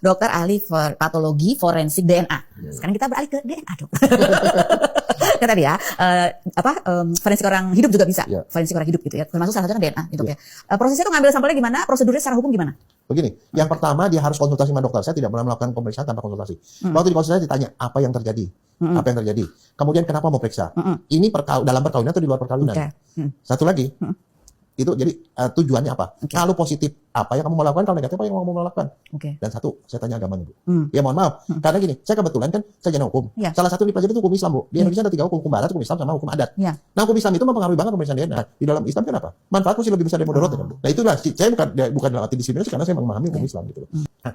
dokter ahli patologi forensik DNA. Sekarang kita beralih ke DNA, Dok. Kan tadi ya, forensik orang hidup juga bisa. Forensik orang hidup gitu ya. Termasuk salah satunya DNA gitu ya. Prosesnya tuh ngambil sampelnya gimana? Prosedurnya secara hukum gimana? Begini, yang pertama dia harus konsultasi sama dokter. Saya tidak pernah melakukan pemeriksaan tanpa konsultasi. Waktu di konsultasi ditanya apa yang terjadi, apa yang terjadi. Kemudian kenapa mau periksa? Ini dalam perkawinan atau di luar perkawinan? Satu lagi, itu jadi tujuannya apa? Kalau positif apa yang kamu mau lakukan, kalau negatif apa yang kamu mau lakukan? Dan satu, saya tanya agamanya, Bu. Ya mohon maaf, karena gini, saya kebetulan kan sarjana hukum. Salah satu yang dipelajari itu hukum Islam, Bu. Di Indonesia ada 3 hukum barat, hukum Islam sama hukum adat. Nah, hukum Islam itu mempengaruhi banget pemeriksaan DNA. Di dalam Islam kenapa? Manfaat masih lebih besar dari mudaratnya, kan, Bu. Nah, itulah saya bukan dalam arti diskriminasi karena saya memahami hukum Islam gitu. Nah,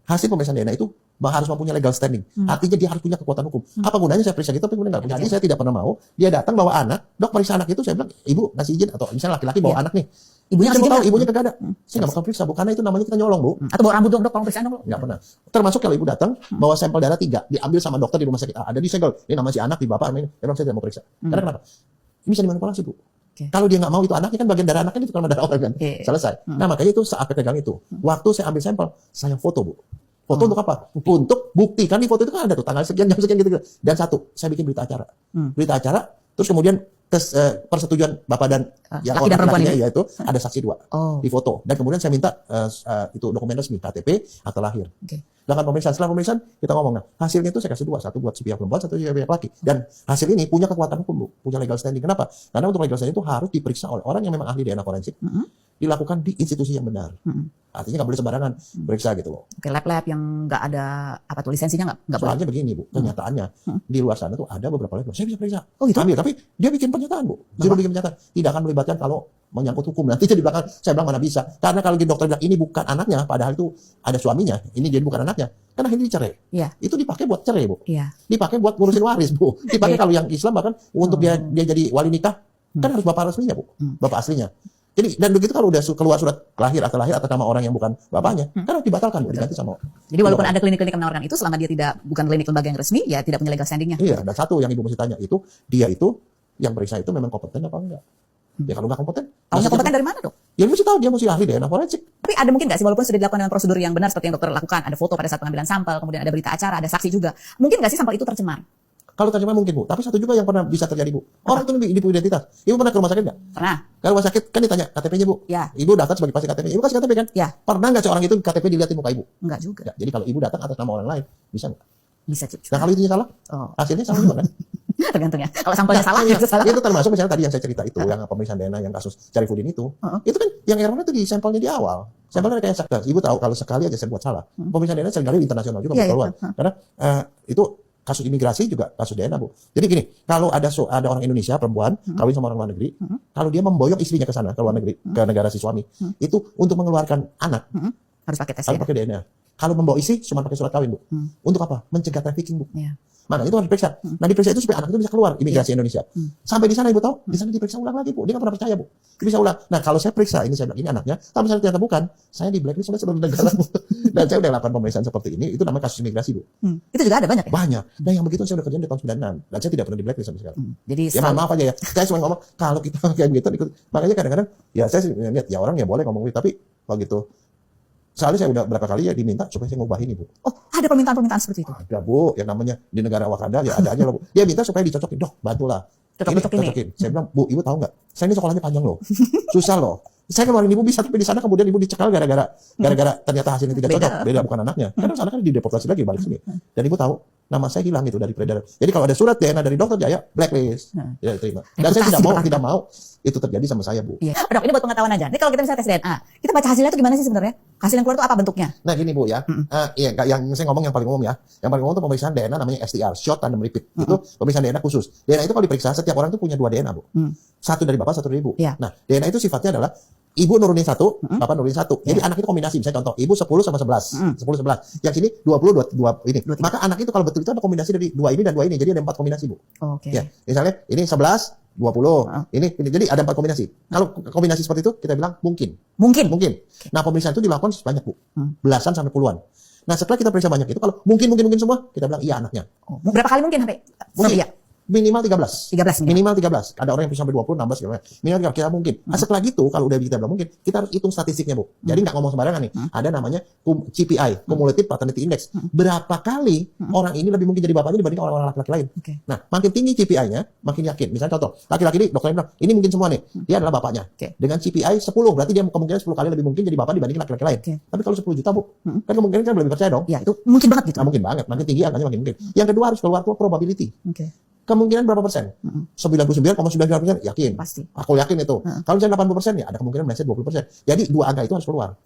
hasil pemeriksaan DNA itu harus mempunyai legal standing. Artinya dia harus punya kekuatan hukum. Apa gunanya saya periksa gitu tapi kemudian nggak punya? Jadi saya tidak pernah mau dia datang bawa anak, dok periksa anak itu, saya bilang ibu ngasih izin, atau misalnya laki-laki bawa anak nih. Ibunya ngasih izin, ibunya kagak ada. Saya nggak bakal periksa, Bu, karena itu namanya kita nyolong, Bu. Atau bawa rambut dong, dok, kamu periksa dong. Nggak pernah. Termasuk kalau ibu datang bawa sampel darah 3, diambil sama dokter di rumah sakit A, ada di segel. Ini nama si anak, di bapak, ini. Memang saya tidak mau periksa. Karena kenapa? Ini bisa dimanipulasi, Bu. Kalau dia nggak mau itu anaknya, kan bagian darah anaknya itu kan darah orang kan. Selesai. Nah, makanya itu saat pegang itu, waktu saya ambil sampel, saya foto, Bu. Foto untuk apa? Untuk bukti. Kan di foto itu kan ada tuh tanggal sekian, jam sekian gitu. Dan satu, saya bikin berita acara. Berita acara, terus kemudian persetujuan bapak dan yang laki dan perempuan ini, yaitu ada saksi 2 di foto. Dan kemudian saya minta itu dokumen resmi, KTP, akta lahir. Setelah pemeriksaan kita ngomong, nah hasilnya itu saya kasih 2, satu buat si pihak perempuan, satu si pihak laki. Dan hasil ini punya kekuatan hukum, Bu, punya legal standing. Kenapa? Karena untuk legal standing itu harus diperiksa oleh orang yang memang ahli DNA forensik, dilakukan di institusi yang benar. Artinya nggak boleh sembarangan periksa gitu loh. Lab-lab yang nggak ada lisensinya nggak boleh. Soalnya begini, Bu, kenyataannya di luar sana tuh ada beberapa lab, saya bisa periksa. Oh gitu? Ambil, tapi dia bikin pernyataan, Bu. Dia bikin pernyataan, tidak akan melibatkan kalau menyangkut hukum. Nanti jadi belakang saya bilang mana bisa. Karena kalau di dokter bilang ini bukan anaknya, padahal itu ada suaminya, ini jadi bukan anaknya. Karena ini dicerai. Itu dipakai buat cerai, Bu. Dipakai buat ngurusin waris, Bu. Dipakai kalau yang Islam bahkan untuk dia jadi wali nikah, kan harus bapak resminya, Bu. Bapak aslinya. Jadi dan begitu kalau udah keluar surat lahir atas nama orang yang bukan bapaknya, kan harus dibatalkan, Bu, diganti sama. Jadi walaupun ada klinik-klinik yang menawarkan itu, selama dia bukan klinik lembaga yang resmi, ya tidak punya legal standingnya. Iya, dan satu yang ibu mesti tanya itu, dia itu yang periksa itu memang kompeten apa enggak? Ya kalau nggak kompeten, tahunya kompeten dari mana, Dok? Ya mesti tahu dia mesti ahli DNA forensik. Tapi ada mungkin nggak sih, walaupun sudah dilakukan dengan prosedur yang benar seperti yang dokter lakukan, ada foto pada saat pengambilan sampel, kemudian ada berita acara, ada saksi juga, mungkin nggak sih sampel itu tercemar? Kalau tercemar mungkin, Bu. Tapi satu juga yang pernah bisa terjadi, Bu. Orang itu nipu identitas. Ibu pernah ke rumah sakit nggak? Pernah. Ke rumah sakit kan ditanya KTP-nya, Bu. Ibu datang sebagai pasti KTP. Ibu kasih KTP kan? Pernah nggak seorang itu KTP dilihatin muka ibu? Enggak juga. Ya, jadi kalau ibu datang atas nama orang lain, bisa nggak? Bisa juga. Nah kalau itu salah, hasilnya salah juga kan? Tergantung ya. Kalau sampelnya salah, itu salah. Itu termasuk misalnya tadi yang saya cerita itu, yang pemeriksaan DNA yang kasus Syarifudin itu kan yang errornya itu di sampelnya di awal. Sampelnya kayak sakit. Ibu tahu kalau sekali aja saya buat salah. Pemeriksaan DNA seringkali internasional juga keluar. Karena itu kasus imigrasi juga kasus DNA, Bu. Jadi gini, kalau ada orang Indonesia perempuan kawin sama orang luar negeri, kalau dia memboyong istrinya ke sana, ke luar negeri, ke negara si suami, itu untuk mengeluarkan anak harus pakai tes. Harus pakai DNA. Kalau membawa istri cuma pakai surat kawin, Bu. Untuk apa? Mencegah trafficking, Bu. Mana itu harus diperiksa. Nah diperiksa itu supaya anak itu bisa keluar imigrasi Indonesia. Sampai di sana ibu tahu, di sana diperiksa ulang lagi, Bu. Dia nggak pernah percaya, Bu. Diperiksa ulang. Nah kalau saya periksa ini, saya bilang ini anaknya, tapi misalnya ternyata bukan, saya di blacklist oleh seluruh negara, Bu. Dan saya udah lakukan pemeriksaan seperti ini, itu namanya kasus imigrasi, Bu. Itu juga ada banyak ya? Banyak. Dan yang begitu saya udah kerjain di tahun 96. Dan saya tidak pernah di blacklist sampai sekarang. Jadi ya maaf aja ya. Saya cuma ngomong kalau kita kayak begitu ikut. Makanya kadang-kadang ya saya lihat ya orang ya boleh ngomong gitu, tapi kalau gitu soalnya saya udah berapa kali ya diminta supaya saya ngubah ini, Bu. Oh, ada permintaan-permintaan seperti itu? Ada, Bu. Yang namanya di negara Wakanda ya ada aja loh, Bu. Dia minta supaya dicocokin. Dok, bantulah. Cocokin. Saya bilang, Bu, ibu tahu nggak? Saya ini sekolahnya panjang loh. Susah loh. Saya keluarin ibu bisa, tapi di sana kemudian ibu dicekal gara-gara ternyata hasilnya tidak cocok. Beda bukan anaknya. Karena sana kan dideportasi lagi balik sini. Dan ibu tahu nama saya hilang itu dari peredaran. Jadi kalau ada surat DNA dari dokter Jaya, blacklist. Ya terima. Dan saya tidak mau itu terjadi sama saya, Bu. Iya. Dok, ini buat pengetahuan aja. Ini kalau kita misalnya tes DNA, kita baca hasilnya itu gimana sih sebenarnya? Hasil yang keluar itu apa bentuknya? Nah gini, Bu ya. Iya, yang saya ngomong yang paling umum ya. Yang paling umum itu pemeriksaan DNA namanya STR, short tandem repeat. Itu pemeriksaan DNA khusus. DNA itu kalau diperiksa setiap orang itu punya 2 DNA, Bu. Satu dari bapak, satu dari ibu. Nah, DNA itu sifatnya adalah ibu nurunin 1, bapak nurunin 1. Jadi anak itu kombinasi. Misalnya contoh, ibu 10 sama 11. 10 11. Yang sini 20 2 ini. Maka anak itu kalau betul itu ada kombinasi dari 2 ini dan 2 ini. Jadi ada 4 kombinasi, Bu. Ya, misalnya ini 11 20. Ini jadi ada 4 kombinasi. Kalau kombinasi seperti itu kita bilang mungkin. Nah, pemeriksaan itu dilakukan banyak, Bu. Belasan sampai puluhan. Nah, setelah kita periksa banyak itu, kalau mungkin semua, kita bilang iya anaknya. Berapa kali mungkin sampai iya? Minimal 13. 13 Minimal 13. Ada orang yang bisa sampai 20, 16 gitu. Minimal 13 kira mungkin. Nah, setelah gitu kalau udah kita bilang mungkin, kita harus hitung statistiknya, Bu. Jadi nggak ngomong sembarangan nih. Ada namanya CPI, Cumulative Paternity Index. Berapa kali orang ini lebih mungkin jadi bapaknya dibanding orang-orang laki-laki lain. Nah, makin tinggi CPI-nya, makin yakin. Misalnya contoh, laki-laki ini dokternya bilang, ini mungkin semua nih. Dia adalah bapaknya. Dengan CPI 10, berarti dia kemungkinan 10 kali lebih mungkin jadi bapak dibanding laki-laki lain. Tapi kalau 10 juta, Bu, kan kemungkinan kan lebih percaya dong. Ya, itu mungkin banget gitu. Nah, mungkin banget. Makin tinggi angkanya makin mungkin. Yang kedua harus keluar probability. Kemungkinan berapa persen? 99,99% yakin. Pasti. Aku yakin itu. Kalau misalnya 80% ya ada kemungkinan meleset 20%. Jadi dua angka itu harus keluar.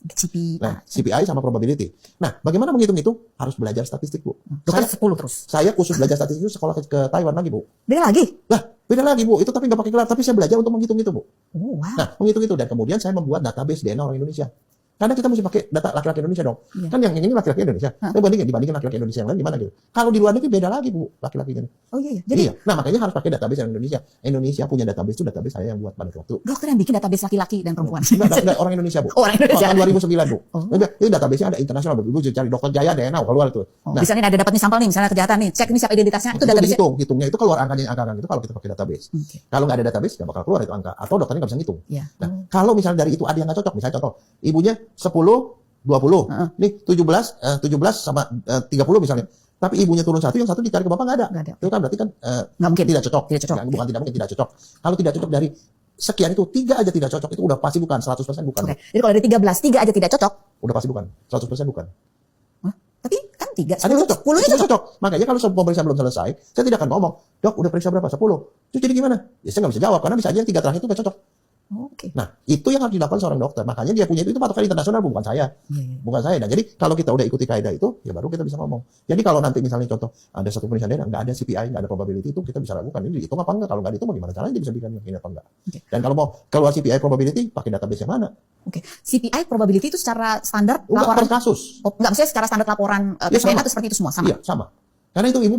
CPI sama probability. Nah, bagaimana menghitung itu? Harus belajar statistik, Bu. Dokter 10 terus. Saya khusus belajar statistik itu sekolah ke Taiwan lagi, Bu. Beda lagi? Lah, beda lagi, Bu. Itu tapi nggak pakai gelar, tapi saya belajar untuk menghitung itu, Bu. Oh, wow. Nah, menghitung itu dan kemudian saya membuat database DNA orang Indonesia. Karena kita mesti pakai data laki-laki Indonesia dong. Kan yang ini laki-laki Indonesia. Tapi dibandingin laki-laki Indonesia yang lain gimana gitu. Kalau di luar negeri beda lagi, Bu, laki-lakinya. Oh iya. Jadi Nah, makanya harus pakai database yang Indonesia. Indonesia punya database itu database saya yang buat pada waktu. dokter yang bikin database laki-laki dan perempuan. Enggak, orang Indonesia, Bu. Orang Indonesia. Tahun 2009, Bu. Itu database-nya ada internasional, Bu. Ibu cari Dokter Jaya DNA keluar itu. Nah, misalnya ada dapat nih sampel nih, misalnya kejahatan nih, cek ini siapa identitasnya, itu database. Hitungnya itu keluar angkanya itu kalau kita pakai database. Kalau nggak ada database nggak bakal keluar itu angka atau dokternya nggak bisa ngitung. Nah, kalau misalnya dari itu ada yang nggak cocok, misalnya contoh, ibunya 10 20. Nih 17 sama 30 misalnya. Tapi ibunya turun satu, yang satu dicari ke bapak nggak ada. Itu kan berarti kan nggak mungkin. Tidak cocok. Nah, bukan tidak mungkin, tidak cocok. Kalau tidak cocok dari sekian itu 3 aja tidak cocok, itu udah pasti bukan, 100% bukan. Jadi kalau dari 13, 3 aja tidak cocok. Udah pasti bukan, 100% bukan. Tapi kan 3, ada cocok, 10 cocok. Makanya kalau pemeriksaan belum selesai, saya tidak akan ngomong, dok udah periksa berapa? 10. Terus jadi gimana? Ya saya nggak bisa jawab, karena bisa aja yang 3 terakhir itu nggak cocok. Nah, itu yang harus dilakukan seorang dokter. Makanya dia punya itu patokan internasional, bukan saya. Bukan saya. Dan jadi kalau kita udah ikuti kaidah itu, ya baru kita bisa ngomong. Jadi kalau nanti misalnya contoh ada satu pemeriksaan DNA, nggak ada CPI, nggak ada probability, itu kita bisa lakukan. Ini dihitung apa enggak? Kalau nggak dihitung, bagaimana caranya dia bisa bikin yakin apa enggak? Dan kalau mau keluar CPI probability, pakai database yang mana? CPI probability itu secara standar laporan per kasus. Enggak, maksudnya secara standar laporan tes DNA itu seperti itu semua, sama? Iya, sama. Karena itu ibu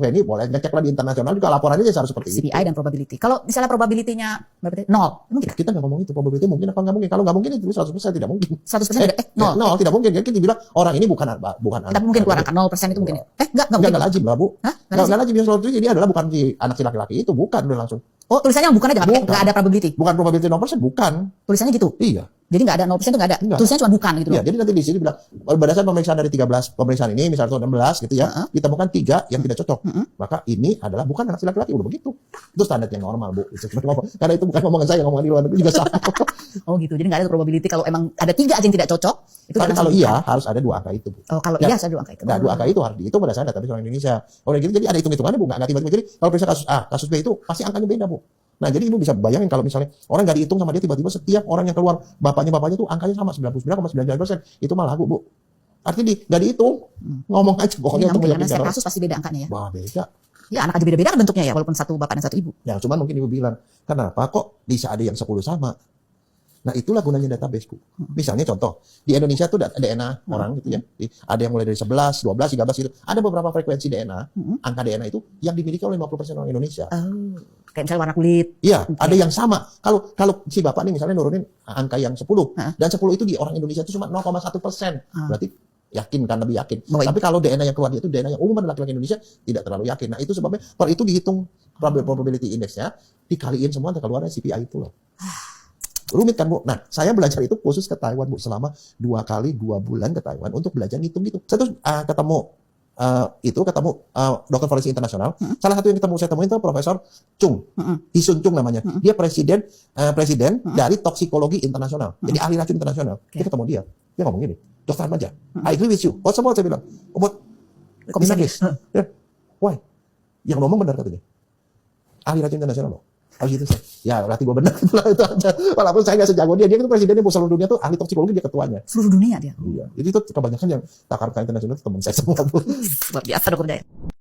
ini boleh ngecek lah di internasional juga laporannya harus seperti itu. CPI dan probability. Kalau misalnya probability-nya 0, mungkin? Kita nggak ngomong itu, probability mungkin apa nggak mungkin. Kalau nggak mungkin itu 100% tidak mungkin. 100% 0 tidak mungkin. Jadi kita bilang orang ini bukan tapi mungkin keluar angka 0% itu mungkin. Nggak mungkin. Nggak lazim lah, Bu. Nggak lazim. Yang ini adalah bukan si anak si laki-laki itu, bukan udah langsung. Oh, tulisannya bukan aja, nggak ada probability. Bukan probability 0%, bukan. Tulisannya gitu. Iya. Jadi nggak ada 0% itu nggak ada. Tulisannya cuma bukan gitu. Iya, jadi nanti di sini bilang berdasarkan pemeriksaan dari 13 pemeriksaan ini, misalnya 16 gitu ya, ditemukan 3 yang tidak cocok. Maka ini adalah bukan anak laki-laki, udah begitu. Itu standar yang normal, Bu. Karena itu bukan ngomongan saya, ngomongan di luar negeri juga sama. Oh gitu. Jadi nggak ada probability kalau emang ada 3 aja yang tidak cocok. Itu tapi kalau iya harus ada 2 angka itu, Bu. Oh, kalau iya harus ada 2 angka itu. Nah, 2 angka itu harus dihitung berdasarkan database orang Indonesia. Orang gitu jadi ada hitung-hitungannya, Bu, nggak tiba-tiba. Jadi kalau periksa kasus A, kasus B itu pasti angkanya beda, Bu. Nah, jadi ibu bisa bayangin kalau misalnya orang nggak dihitung sama dia, tiba-tiba setiap orang yang keluar bapaknya tuh angkanya sama 99,99%. Itu malah lagu, Bu. Artinya nggak dihitung. Ngomong aja pokoknya untuk meyakinkan. Karena kasus pasti beda angkanya ya. Wah, beda. Ya, anak aja beda-beda kan bentuknya ya, walaupun satu bapak dan satu ibu. Ya, cuman mungkin ibu bilang, kenapa kok bisa ada yang 10 sama? Nah, itulah gunanya database, Bu. Misalnya contoh, di Indonesia tuh DNA orang gitu ya. Ada yang mulai dari 11, 12, 13 gitu. Ada beberapa frekuensi DNA, angka DNA itu yang dimiliki oleh 50% orang Indonesia. Oh, kayak misalnya warna kulit. Iya, ada yang sama. Kalau si bapak nih misalnya nurunin angka yang 10, dan 10 itu di orang Indonesia itu cuma 0,1%. Berarti yakin kan, lebih yakin. Tapi kalau DNA yang keluar itu DNA yang umum pada laki-laki Indonesia tidak terlalu yakin. Nah, itu sebabnya per itu dihitung probability index-nya, dikaliin semua nanti keluarnya CPI itu loh. Rumit kan, Bu? Nah, saya belajar itu khusus ke Taiwan, Bu, selama 2 kali 2 bulan ke Taiwan untuk belajar ngitung gitu. Saya terus ketemu dokter forensik internasional. Salah satu yang saya temuin itu Profesor Chung, Hisun Chung namanya. Dia presiden dari toksikologi internasional. Jadi ahli racun internasional. Dia ketemu dia ngomong gini, Dokter Atmaja, I agree with you. What's about? Saya bilang, about this. Why? Yang ngomong benar katanya. Ahli racun internasional loh. Oh gitu sih. Ya berarti gue benar itu aja. Walaupun saya nggak sejago dia itu presidennya seluruh dunia tuh ahli toksikologi, dia ketuanya. Seluruh dunia dia. Iya. Jadi itu kebanyakan yang pakar internasional itu teman saya semua. Luar biasa dokter Jaya.